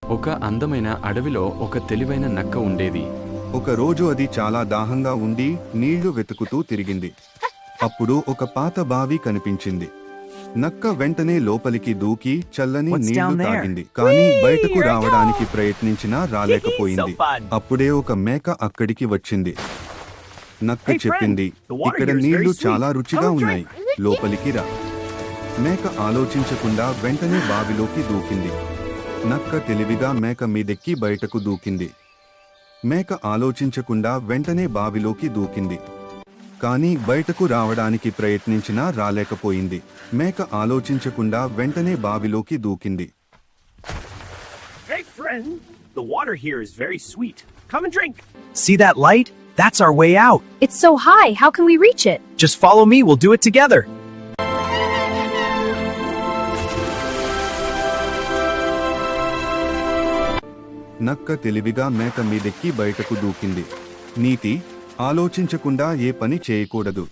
ఒక అందమైన అడవిలో ఒక తెలివైన నక్క ఉండేది. ఒక రోజు అది చాలా దాహంగా ఉండి నీళ్లు వెతుకుతూ తిరిగింది. అప్పుడు ఒక పాత బావి కనిపించింది. నక్క వెంటనే లోపలికి దూకి చల్లని నీళ్లు తాగింది. కానీ బయటకు రావడానికి ప్రయత్నించినా రాలేకపోయింది. అప్పుడే ఒక మేక అక్కడికి వచ్చింది. నక్క చెప్పింది, ఇక్కడ నీళ్లు చాలా రుచిగా ఉన్నాయి, లోపలికి రా. మేక ఆలోచించకుండా వెంటనే బావిలోకి దూకింది. నక్క తెలివిగా మేక మీదెక్కి బయటకు దూకింది. మేక ఆలోచించకుండా వెంటనే బావిలోకి దూకింది. కానీ బయటకు రావడానికి ప్రయత్నించినా రాలేకపోయింది. మేక ఆలోచించకుండా వెంటనే బావిలోకి దూకింది. Hey friend, the water here is very sweet. Come and drink. See that light? That's our way out. It's so high, how can we reach it? Just follow me, we'll do it together. నక్క తెలివిగా మేక మీదెక్కి బయటకు దూకింది. నీతి: ఆలోచించకుండా ఏ పని చేయకూడదు.